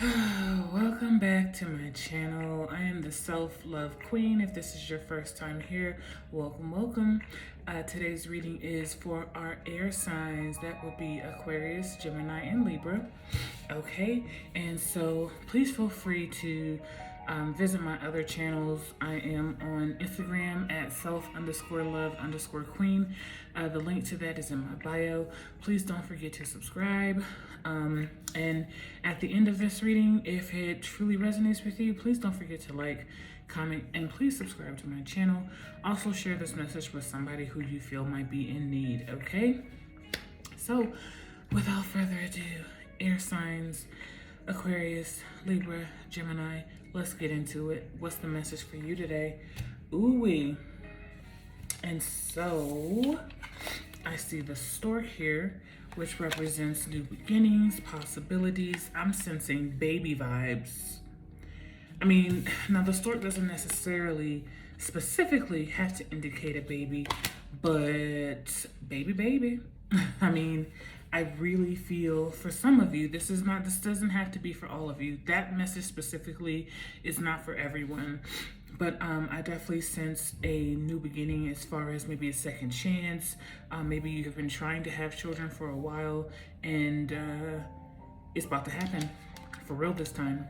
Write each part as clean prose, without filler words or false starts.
Welcome back to my channel. I am the self-love queen. If this is your first time here, welcome. Today's reading is for our air signs. That would be Aquarius, Gemini, and Libra. Okay, and so please feel free to visit my other channels. I am on Instagram at self_love_queen. The link to that is in my bio. Please don't forget to subscribe. And at the end of this reading, if it truly resonates with you, please don't forget to like, comment, and please subscribe to my channel. Also share this message with somebody who you feel might be in need, okay? So without further ado, air signs, Aquarius, Libra, Gemini, let's get into it. What's the message for you today? Ooh-wee. And so I see the stork here, which represents new beginnings, possibilities. I'm sensing baby vibes. I mean, now the stork doesn't necessarily specifically have to indicate a baby, but baby. I mean, I really feel for some of you, this doesn't have to be for all of you. That message specifically is not for everyone. But I definitely sense a new beginning as far as maybe a second chance. Maybe you have been trying to have children for a while and it's about to happen for real this time.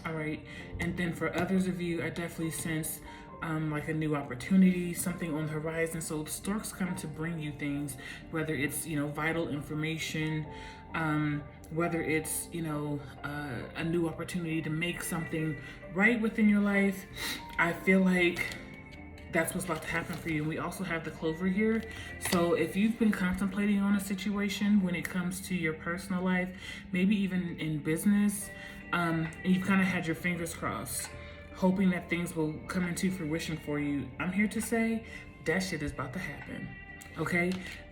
All right. And then for others of you, I definitely sense like a new opportunity, something on the horizon. So the storks come to bring you things, whether it's, vital information, whether it's, a new opportunity to make something right within your life. I feel like that's what's about to happen for you. And we also have the clover here. So if you've been contemplating on a situation when it comes to your personal life, maybe even in business, and you've kind of had your fingers crossed, hoping that things will come into fruition for you, I'm here to say that shit is about to happen. Okay,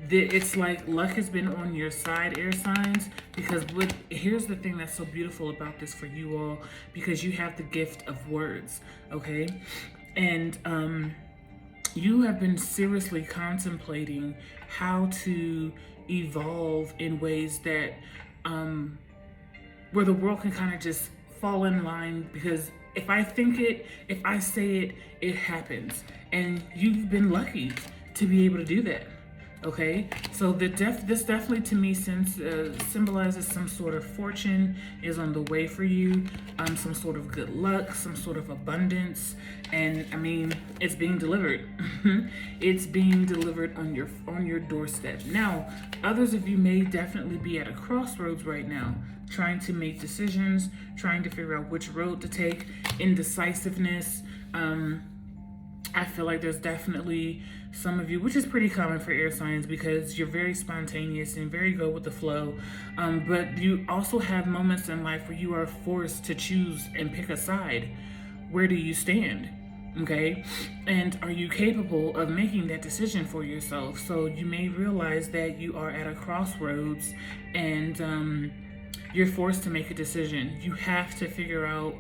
it's like luck has been on your side, air signs, because here's the thing that's so beautiful about this for you all, because you have the gift of words, okay? And you have been seriously contemplating how to evolve in ways that where the world can kind of just fall in line, because if I think it, if I say it, it happens. And you've been lucky to be able to do that. Okay, so this definitely to me symbolizes some sort of fortune is on the way for you, some sort of good luck, some sort of abundance, and I mean it's being delivered. It's being delivered on your doorstep. Now, others of you may definitely be at a crossroads right now, trying to make decisions, trying to figure out which road to take, indecisiveness. I feel like there's definitely some of you, which is pretty common for air signs because you're very spontaneous and very go with the flow. But you also have moments in life where you are forced to choose and pick a side. Where do you stand? Okay. And are you capable of making that decision for yourself? So you may realize that you are at a crossroads and you're forced to make a decision. You have to figure out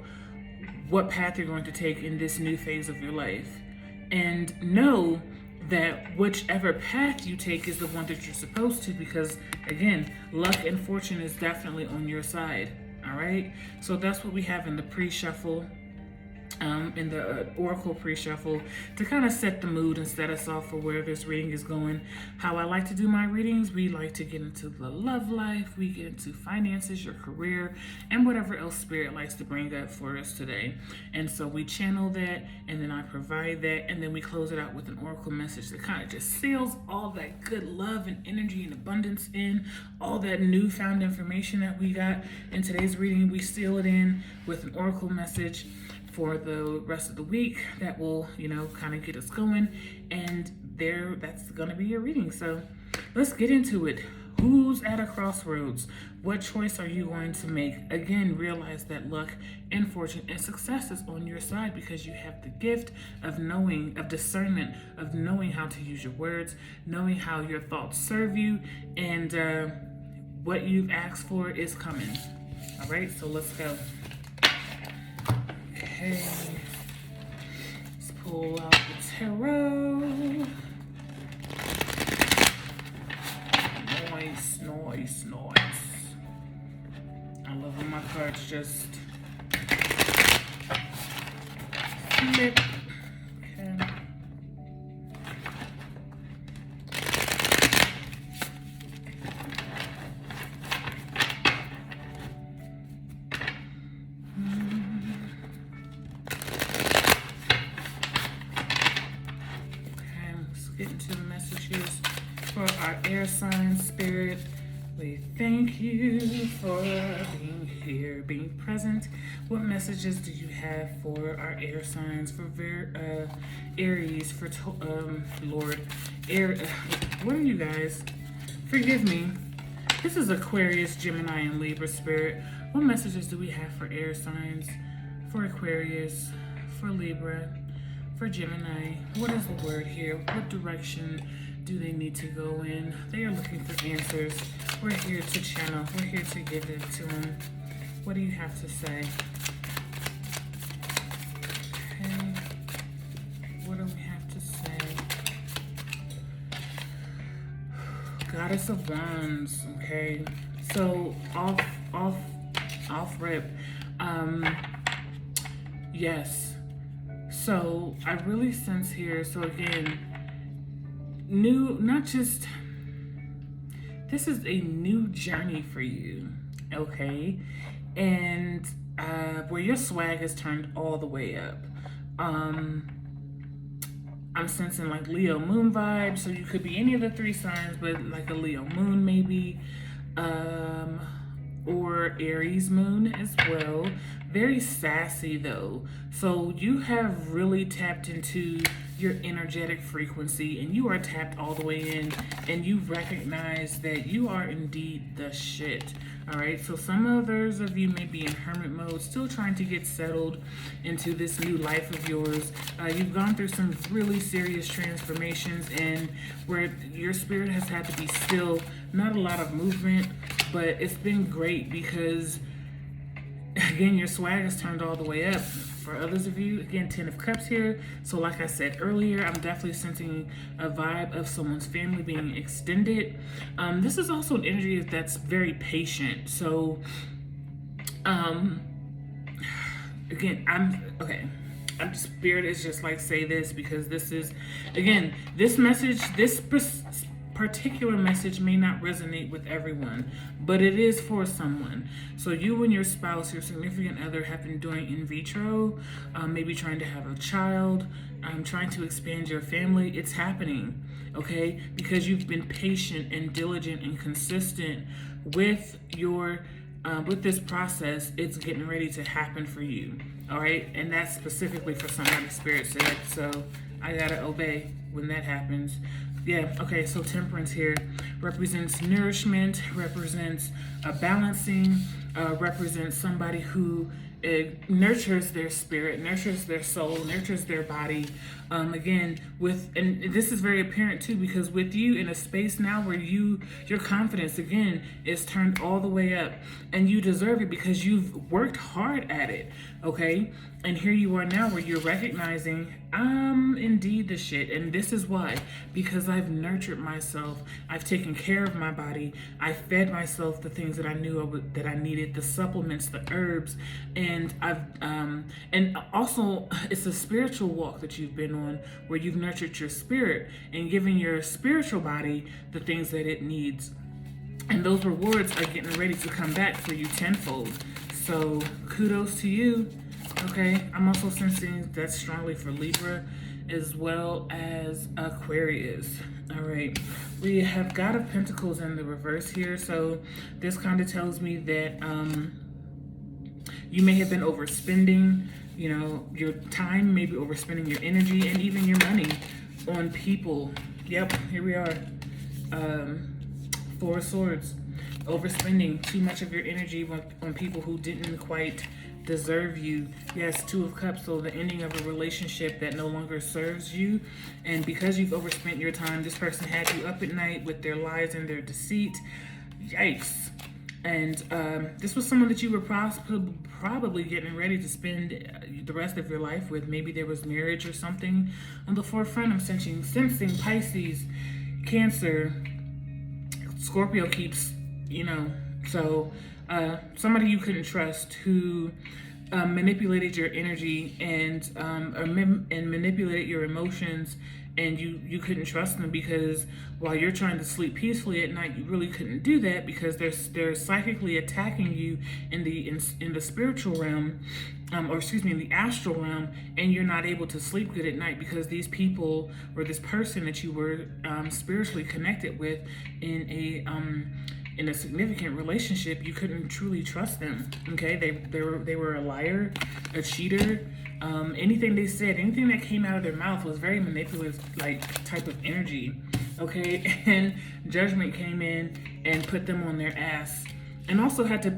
what path you're going to take in this new phase of your life. And know that whichever path you take is the one that you're supposed to, because again, luck and fortune is definitely on your side. All right. So that's what we have in the pre-shuffle, in the oracle pre-shuffle, to kind of set the mood and set us off for where this reading is going. How I like to do my readings, we like to get into the love life, we get into finances, your career, and whatever else spirit likes to bring up for us today. And so we channel that, and then I provide that, and then we close it out with an oracle message that kind of just seals all that good love and energy and abundance in, all that newfound information that we got in today's reading. We seal it in with an oracle message for the rest of the week that will, kind of get us going. And that's going to be your reading. So let's get into it. Who's at a crossroads? What choice are you going to make? Again, realize that luck and fortune and success is on your side because you have the gift of knowing, of discernment, of knowing how to use your words, knowing how your thoughts serve you, and what you've asked for is coming. All right, so let's go. Okay, let's pull out the tarot. Nice. I love All my cards just flip. Okay. Get into the messages for our air sign spirit. We thank you for being here, being present. What messages do you have for our air signs, for Aries, for Lord Air? What are you guys? Forgive me. This is Aquarius, Gemini, and Libra spirit. What messages do we have for air signs, for Aquarius, for Libra, for Gemini? What is the word here? What direction do they need to go in? They are looking for answers. We're here to channel. We're here to give it to them. What do you have to say? Okay. What do we have to say? Goddess of Wands. Okay. So off rip. Yes. So I really sense here, so again, this is a new journey for you, okay? And where your swag is turned all the way up. I'm sensing like Leo moon vibes, so you could be any of the 3 signs, but like a Leo moon maybe, or Aries moon as well. Very sassy though. So you have really tapped into your energetic frequency, and you are tapped all the way in, and you recognize that you are indeed the shit. All right, so some others of you may be in hermit mode, still trying to get settled into this new life of yours. You've gone through some really serious transformations, and where your spirit has had to be still, not a lot of movement, but it's been great because, again, your swag has turned all the way up. For others of you, again, 10 of Cups here. So like I said earlier, I'm definitely sensing a vibe of someone's family being extended. This is also an energy that's very patient. So, again, I'm spirit is just like, say this, because this is, again, this message, this particular message may not resonate with everyone, but it is for someone. So you and your spouse, your significant other, have been doing in vitro, maybe trying to have a child, trying to expand your family. It's happening, okay? Because you've been patient and diligent and consistent with your with this process. It's getting ready to happen for you, all right? And that's specifically for somebody, spirit said. So I gotta obey when that happens. Yeah, okay, so Temperance here represents nourishment, represents a balancing, represents somebody who nurtures their spirit, nurtures their soul, nurtures their body. Again, and this is very apparent too, because with you in a space now where your confidence, again, is turned all the way up, and you deserve it because you've worked hard at it, okay? And here you are now where you're recognizing, I'm indeed the shit. And this is why, because I've nurtured myself. I've taken care of my body. I fed myself the things that I knew that I needed, the supplements, the herbs. And and also it's a spiritual walk that you've been on, where you've nurtured your spirit and given your spiritual body the things that it needs. And those rewards are getting ready to come back for you tenfold. So kudos to you. Okay, I'm also sensing that strongly for Libra as well as Aquarius. All right, we have God of Pentacles in the reverse here. So this kind of tells me that you may have been overspending, your time, maybe overspending your energy and even your money on people. Yep, here we are. 4 of Swords. Overspending too much of your energy on people who didn't quite deserve you. Yes, 2 of Cups, so the ending of a relationship that no longer serves you. And because you've overspent your time, this person had you up at night with their lies and their deceit. Yikes. And this was someone that you were probably getting ready to spend the rest of your life with. Maybe there was marriage or something on the forefront. I'm sensing Pisces, Cancer, Scorpio keeps, so somebody you couldn't trust who manipulated your energy and and manipulated your emotions, and you couldn't trust them because while you're trying to sleep peacefully at night, you really couldn't do that because they're psychically attacking you in the spiritual realm, or excuse me, in the astral realm, and you're not able to sleep good at night because these people or this person that you were spiritually connected with in a significant relationship, you couldn't truly trust them. Okay, they were a liar, a cheater. Anything they said, anything that came out of their mouth was very manipulative, like type of energy. Okay, and judgment came in and put them on their ass, and also had to,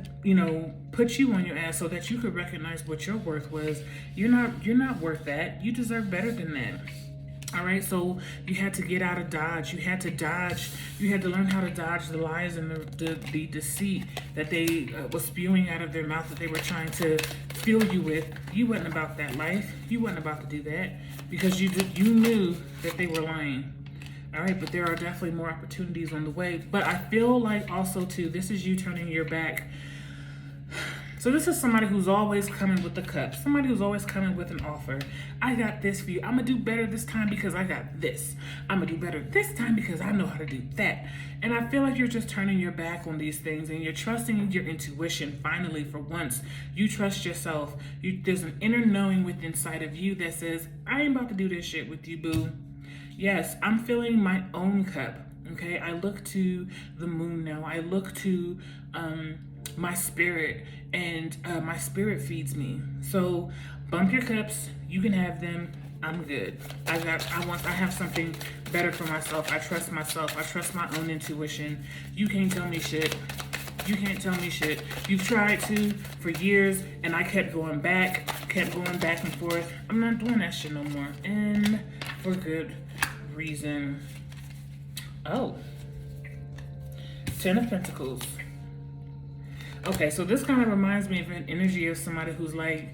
put you on your ass so that you could recognize what your worth was. You're not worth that. You deserve better than that. All right, so you had to get out of dodge. You had to learn how to dodge the lies and the deceit that they was spewing out of their mouth that they were trying to fill you with. You wasn't about that life. You wasn't about to do that because you knew that they were lying. All right, but there are definitely more opportunities on the way. But I feel like also too, this is you turning your back. So this is somebody who's always coming with the cup. Somebody who's always coming with an offer. I got this for you. I'm going to do better this time because I got this. I'm going to do better this time because I know how to do that. And I feel like you're just turning your back on these things and you're trusting your intuition. Finally, for once, you trust yourself. There's an inner knowing within inside of you that says, I ain't about to do this shit with you, boo. Yes, I'm filling my own cup. Okay, I look to the moon now. I look to my spirit, and my spirit feeds me. So bump your cups. You can have them. I'm good. I have something better for myself. I trust myself. I trust my own intuition. You can't tell me shit. You can't tell me shit. You've tried to for years, and I kept going back and forth. I'm not doing that shit no more, and for good reason. Oh, 10 of Pentacles. Okay, so this kind of reminds me of an energy of somebody who's like,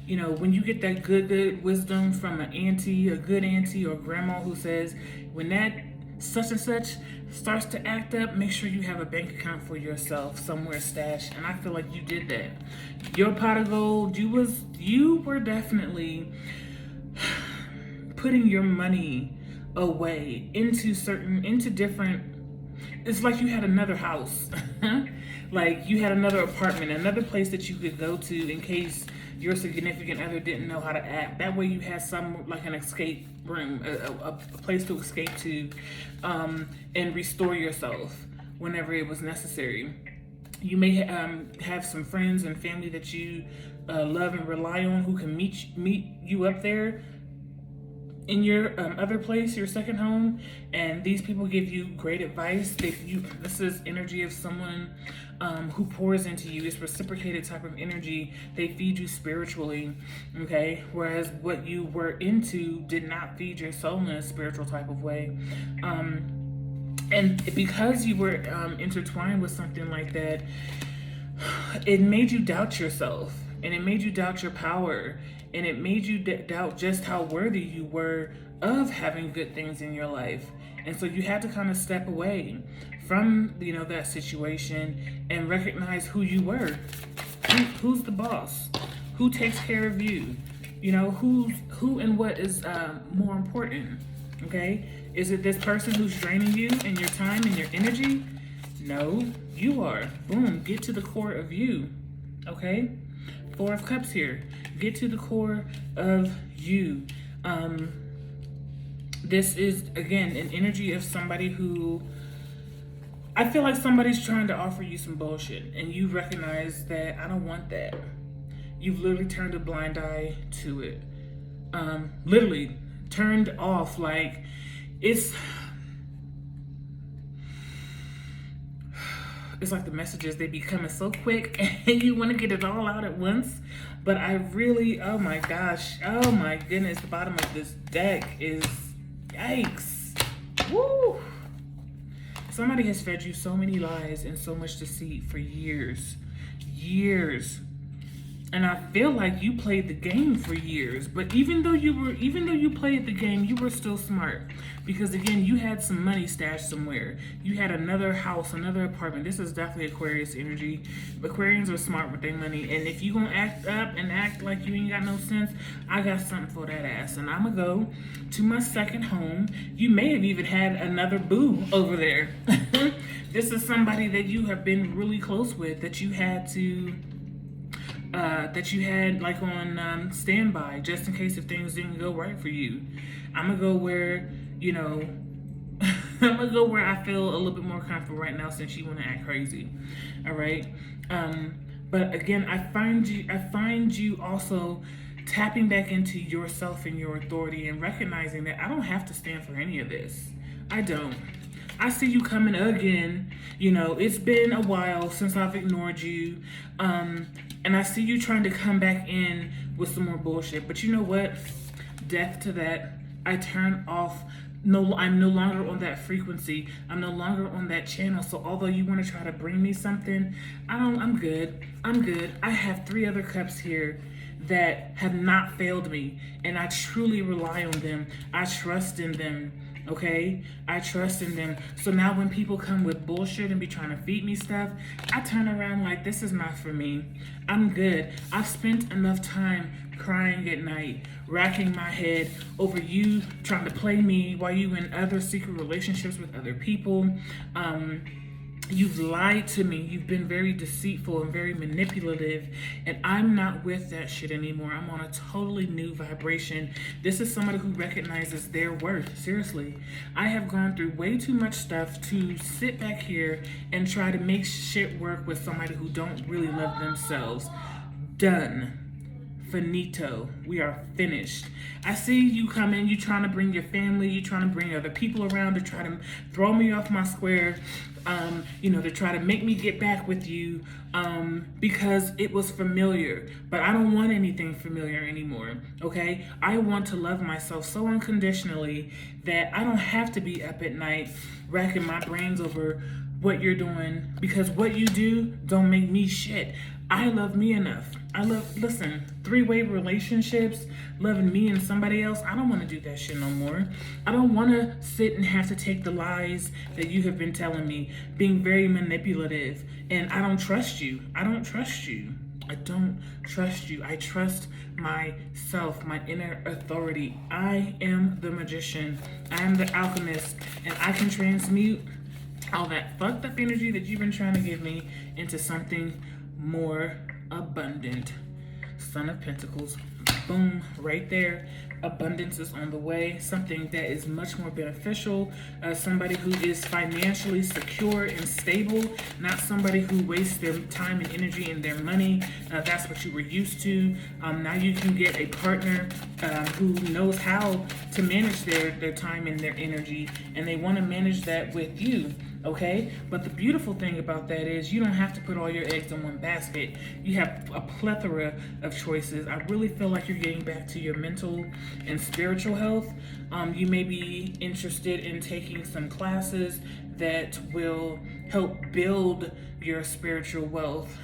when you get that good wisdom from an auntie, a good auntie or grandma who says, when that such and such starts to act up, make sure you have a bank account for yourself somewhere stashed. And I feel like you did that. Your pot of gold, you were definitely putting your money away into different, it's like you had another house. Like you had another apartment, another place that you could go to in case your significant other didn't know how to act. That way you had like an escape room, a place to escape to, and restore yourself whenever it was necessary. You may have some friends and family that you love and rely on who can meet you up there in your other place, your second home, and these people give you great advice. This is energy of someone who pours into you. It's reciprocated type of energy. They feed you spiritually, okay? Whereas what you were into did not feed your soul in a spiritual type of way. And because you were intertwined with something like that, it made you doubt yourself, and it made you doubt your power, and it made you doubt just how worthy you were of having good things in your life. And so you had to kind of step away from, that situation and recognize who you were. Who's the boss? Who takes care of you? Who and what is more important? Okay? Is it this person who's draining you and your time and your energy? No, you are. Boom, get to the core of you. Okay? 4 of Cups here. Get to the core of you. This is, again, an energy of somebody who, I feel like somebody's trying to offer you some bullshit, and you recognize that I don't want that. You've literally turned a blind eye to it. Literally turned off, like it's like the messages, they be coming so quick and you want to get it all out at once. But I really, oh my gosh, oh my goodness, the bottom of this deck is, yikes. Woo! Somebody has fed you so many lies and so much deceit for years. And I feel like you played the game for years, but even though you played the game, you were still smart, because again, you had some money stashed somewhere. You had another house, another apartment. This is definitely Aquarius energy. Aquarians are smart with their money, and if you gonna act up and act like you ain't got no sense, I got something for that ass. And I'm gonna go to my second home. You may have even had another boo over there. This is somebody that you have been really close with, that you had like on standby, just in case if things didn't go right for you. I'm gonna go where, you know, I'm gonna go where I feel a little bit more comfortable right now, since you want to act crazy. All right. But again, I find you also tapping back into yourself and your authority, and recognizing that I don't have to stand for any of this. I don't. I see you coming again. You know, it's been a while since I've ignored you. And I see you trying to come back in with some more bullshit. But you know what? Death to that. I turn off. No, I'm no longer on that frequency. I'm no longer on that channel. So although you want to try to bring me something, I'm good. I'm good. I have 3 other cups here that have not failed me. And I truly rely on them. I trust in them. Okay, I trust in them. So now when people come with bullshit and be trying to feed me stuff, I turn around like, this is not for me. I'm good. I've spent enough time crying at night, racking my head over you trying to play me while you in other secret relationships with other people. You've lied to me. You've been very deceitful and very manipulative, and I'm not with that shit anymore. I'm on a totally new vibration. This is somebody who recognizes their worth. Seriously, I have gone through way too much stuff to sit back here and try to make shit work with somebody who don't really love themselves. Done. Finito. We are finished. I see you coming. You trying to bring your family. You trying to bring other people around to try to throw me off my square. To try to make me get back with you because it was familiar. But I don't want anything familiar anymore, okay? I want to love myself so unconditionally that I don't have to be up at night racking my brains over what you're doing, because what you do don't make me shit. I love me enough. Listen, 3-way relationships, loving me and somebody else, I don't want to do that shit no more. I don't want to sit and have to take the lies that you have been telling me, being very manipulative, and I don't trust you. I don't trust you. I don't trust you. I trust myself, my inner authority. I am the magician. I am the alchemist, and I can transmute all that fucked up energy that you've been trying to give me into something more abundant. Son of Pentacles. Boom, right there. Abundance is on the way. Something that is much more beneficial. Somebody who is financially secure and stable. Not somebody who wastes their time and energy and their money. That's what you were used to. Now you can get a partner who knows how to manage their time and their energy. And they want to manage that with you. Okay, but the beautiful thing about that is you don't have to put all your eggs in one basket. You have a plethora of choices. I really feel like you're getting back to your mental and spiritual health. You may be interested in taking some classes that will help build your spiritual wealth.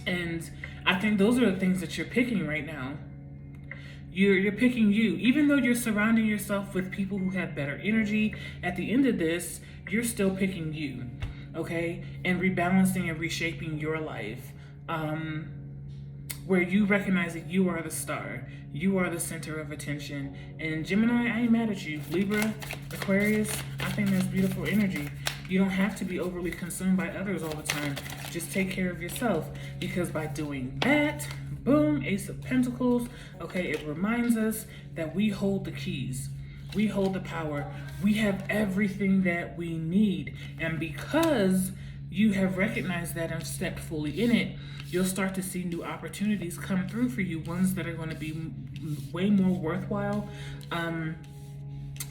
And I think those are the things that you're picking right now. You're picking you. Even though you're surrounding yourself with people who have better energy, at the end of this, you're still picking you, okay? And rebalancing and reshaping your life, where you recognize that you are the star. You are the center of attention. And Gemini, I ain't mad at you. Libra, Aquarius, I think that's beautiful energy. You don't have to be overly consumed by others all the time. Just take care of yourself, because by doing that, boom, Ace of Pentacles. Okay, it reminds us that we hold the keys. We hold the power. We have everything that we need. And because you have recognized that and stepped fully in it, you'll start to see new opportunities come through for you, ones that are going to be way more worthwhile.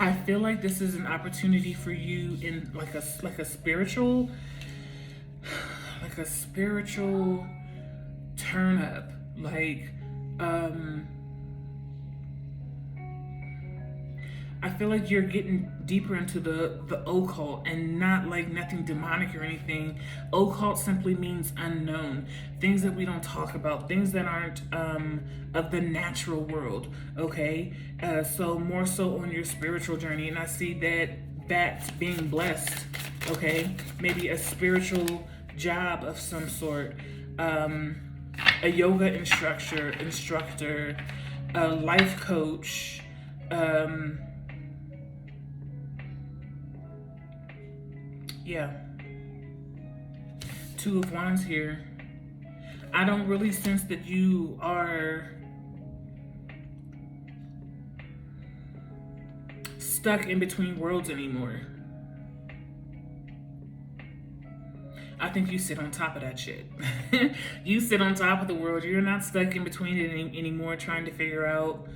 I feel like this is an opportunity for you in like a spiritual turn up. I feel like you're getting deeper into the occult, and not like nothing demonic or anything. Occult simply means unknown, things that we don't talk about, things that aren't of the natural world. Okay, so more so on your spiritual journey, and I see that that's being blessed. Okay, maybe a spiritual job of some sort, a yoga instructor, a life coach. Yeah. Two of Wands here. I don't really sense that you are stuck in between worlds anymore. I think you sit on top of that shit. You sit on top of the world. You're not stuck in between it anymore, trying to figure out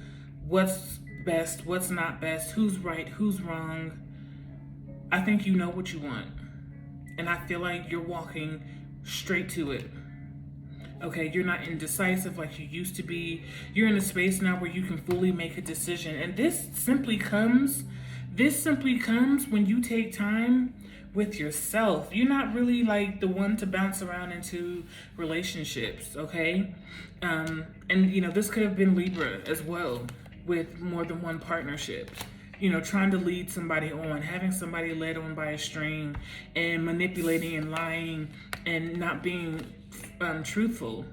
what's best, what's not best, who's right, who's wrong. I think you know what you want. And I feel like you're walking straight to it. Okay, you're not indecisive like you used to be. You're in a space now where you can fully make a decision. And this simply comes when you take time with yourself. You're not really like the one to bounce around into relationships, okay? And you know, this could have been Libra as well, with more than one partnership. You know, trying to lead somebody on, having somebody led on by a string, and manipulating and lying and not being truthful,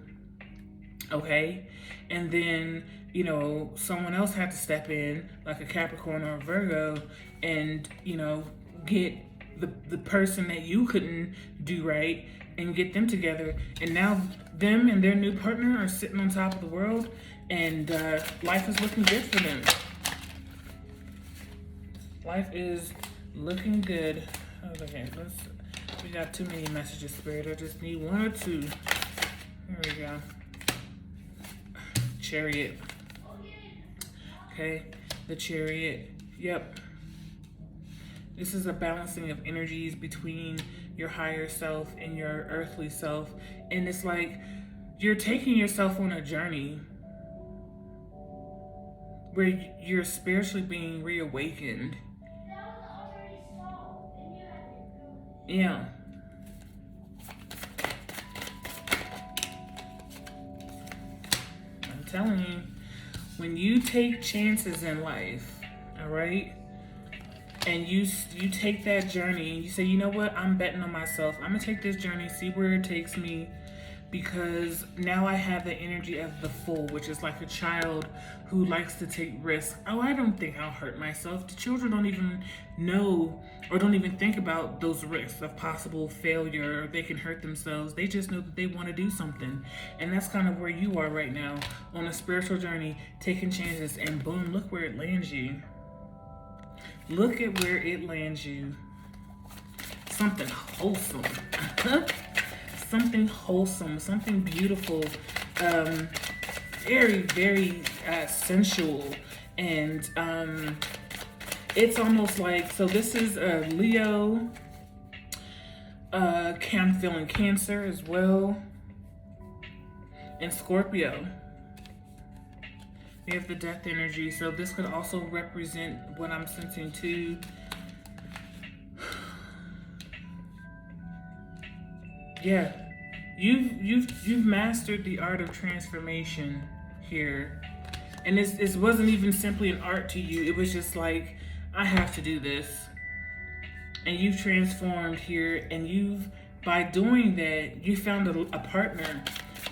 okay? And then, you know, someone else had to step in, like a Capricorn or a Virgo, and, you know, get the person that you couldn't do right and get them together. And now them and their new partner are sitting on top of the world, and life is looking good for them. Life is looking good. Okay, we got too many messages, Spirit. I just need one or two. There we go. Chariot. Okay, the Chariot. Yep. This is a balancing of energies between your higher self and your earthly self. And it's like you're taking yourself on a journey where you're spiritually being reawakened. Yeah. I'm telling you, when you take chances in life, all right, and you take that journey and you say, you know what, I'm betting on myself. I'm gonna take this journey, see where it takes me, because now I have the energy of the fool, which is like a child who likes to take risks. Oh, I don't think I'll hurt myself. The children don't even know or don't even think about those risks of possible failure, or they can hurt themselves. They just know that they want to do something. And that's kind of where you are right now on a spiritual journey, taking chances, and boom, look where it lands you. Look at where it lands you. Something wholesome. Something wholesome, something beautiful, very, very sensual. And it's almost like, so this is a Leo, I'm feeling Cancer as well, and Scorpio. We have the death energy, so this could also represent what I'm sensing too. Yeah, you've mastered the art of transformation here, and it wasn't even simply an art to you. It was just like, I have to do this, and you've transformed here, and by doing that, you found a partner,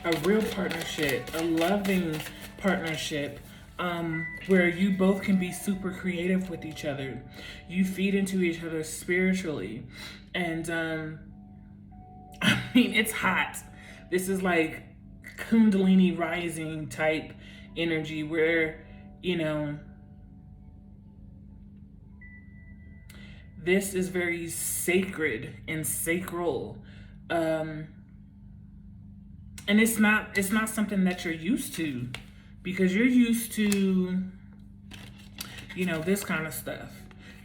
a real partnership, a loving partnership, where you both can be super creative with each other. You feed into each other spiritually, and I mean, it's hot. This is like Kundalini rising type energy where, you know, this is very sacred and sacral. And it's not something that you're used to, because you're used to, you know, this kind of stuff.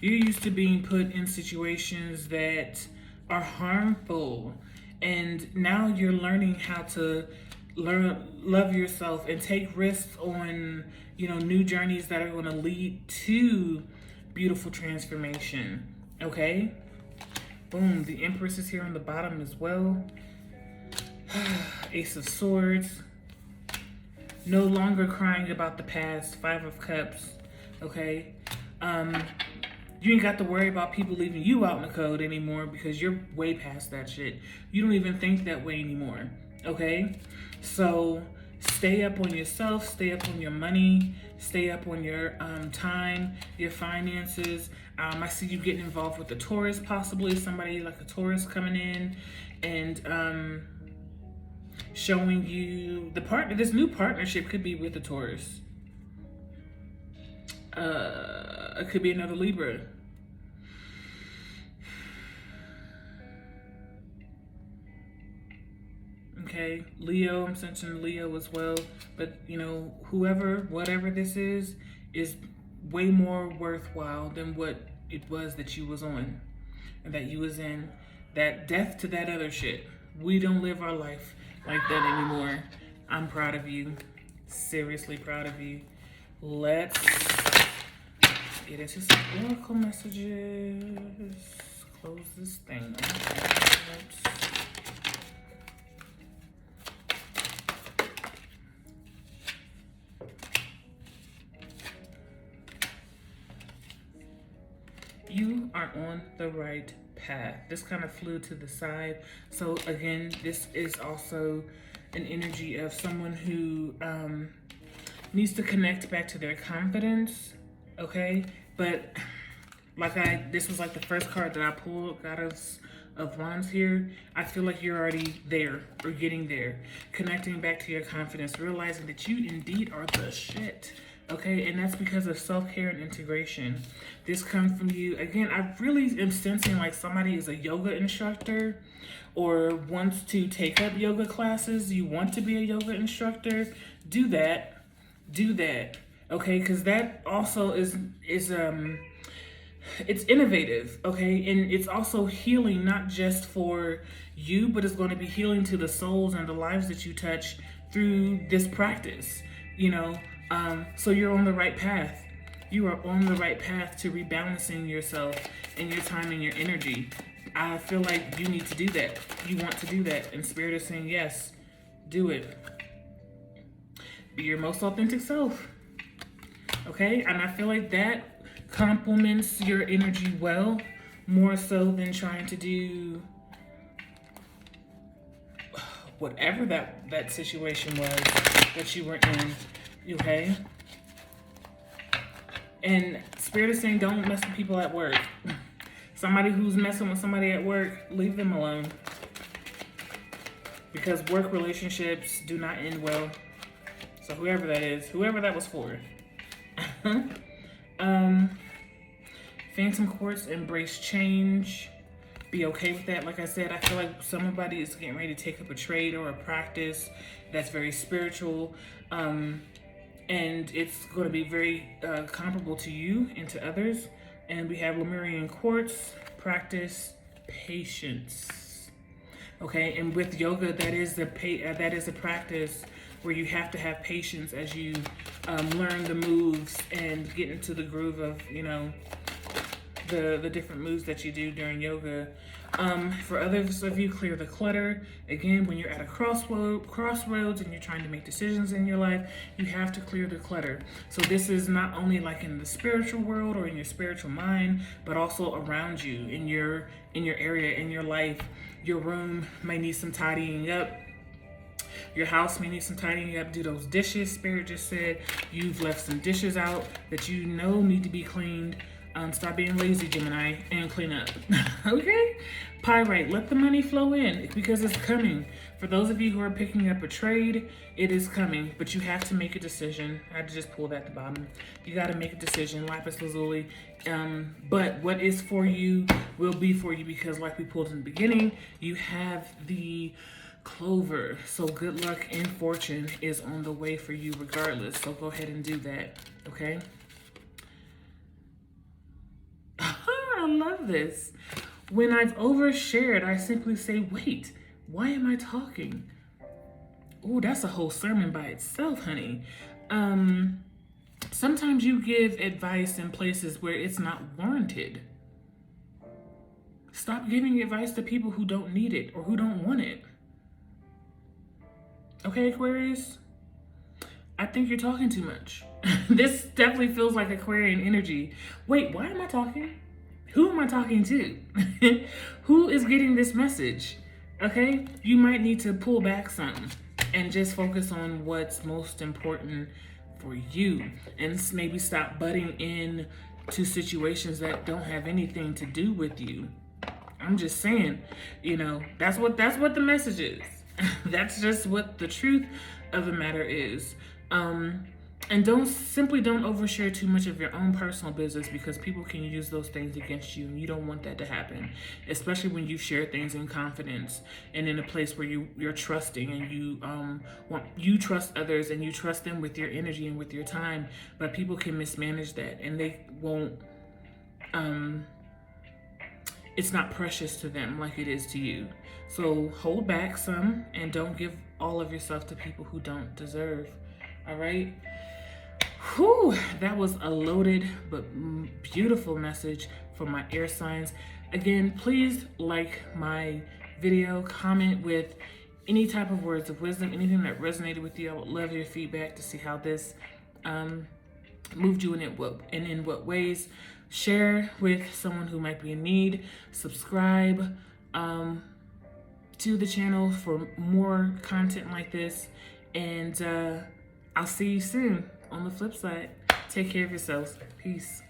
You're used to being put in situations that are harmful. And now you're learning how to love yourself and take risks on, you know, new journeys that are going to lead to beautiful transformation, okay? Boom, the Empress is here on the bottom as well. Ace of Swords. No longer crying about the past. 5 of Cups, okay? You ain't got to worry about people leaving you out in the cold anymore because you're way past that shit. You don't even think that way anymore, okay? So stay up on yourself, stay up on your money, stay up on your time, your finances. I see you getting involved with the Taurus, possibly somebody like a Taurus coming in and showing you the partner. This new partnership could be with a Taurus. It could be another Libra. Okay, Leo, I'm sensing Leo as well. But, you know, whoever, whatever this is way more worthwhile than what it was that you was on and that you was in. That death to that other shit. We don't live our life like that anymore. I'm proud of you. Seriously proud of you. Let's get into some oracle messages. Close this thing. You are on the right path. This kind of flew to the side. So again, this is also an energy of someone who needs to connect back to their confidence, okay? But this was like the first card that I pulled, Goddess of Wands here. I feel like you're already there or getting there. Connecting back to your confidence, realizing that you indeed are the shit. Okay, and that's because of self-care and integration. This comes from you. Again, I really am sensing like somebody is a yoga instructor or wants to take up yoga classes. You want to be a yoga instructor. Do that. Do that. Okay, because that also is it's innovative, okay? And it's also healing, not just for you, but it's going to be healing to the souls and the lives that you touch through this practice, you know? So you're on the right path. You are on the right path to rebalancing yourself and your time and your energy. I feel like you need to do that. You want to do that. And Spirit is saying, yes, do it. Be your most authentic self. Okay? And I feel like that complements your energy well, more so than trying to do whatever that situation was that you were in. Okay? And Spirit is saying don't mess with people at work. Somebody who's messing with somebody at work, leave them alone. Because work relationships do not end well. So whoever that is, whoever that was for. Phantom Quartz, embrace change. Be okay with that. Like I said, I feel like somebody is getting ready to take up a trade or a practice that's very spiritual. And it's going to be very comparable to you and to others. And we have Lemurian Quartz, practice patience. Okay, and with yoga, that is a practice where you have to have patience as you learn the moves and get into the groove of, you know, the different moves that you do during yoga. For others of you, clear the clutter. Again, when you're at a crossroads and you're trying to make decisions in your life, you have to clear the clutter. So this is not only like in the spiritual world or in your spiritual mind, but also around you, in your area, in your life. Your room may need some tidying up. Your house may need some tidying up. Do those dishes. Spirit just said you've left some dishes out that you know need to be cleaned. Stop being lazy, Gemini, and clean up. Okay? Pyrite, let the money flow in because it's coming. For those of you who are picking up a trade, it is coming, but you have to make a decision. I just pulled at the bottom. You got to make a decision, Lapis Lazuli. But what is for you will be for you because like we pulled in the beginning, you have the Clover. So good luck and fortune is on the way for you regardless. So go ahead and do that, okay? I love this. When I've overshared, I simply say, wait, why am I talking? Oh, that's a whole sermon by itself, honey. Sometimes you give advice in places where it's not warranted. Stop giving advice to people who don't need it or who don't want it. Okay, Aquarius? I think you're talking too much. This definitely feels like Aquarian energy. Wait, why am I talking? Who am I talking to? Who is getting this message? Okay, you might need to pull back some and just focus on what's most important for you, and maybe stop butting in to situations that don't have anything to do with you. I'm just saying, you know, that's what the message is. That's just what the truth of the matter is. And don't overshare too much of your own personal business, because people can use those things against you, and you don't want that to happen, especially when you share things in confidence and in a place where you're trusting, and you trust others and you trust them with your energy and with your time. But people can mismanage that, and they won't it's not precious to them like it is to you. So hold back some and don't give all of yourself to people who don't deserve. All right? Whew, that was a loaded but beautiful message for my air signs. Again, please like my video, comment with any type of words of wisdom, anything that resonated with you. I would love your feedback to see how this moved you and in what ways. Share with someone who might be in need. Subscribe to the channel for more content like this. And I'll see you soon on the flip side. Take care of yourselves. Peace.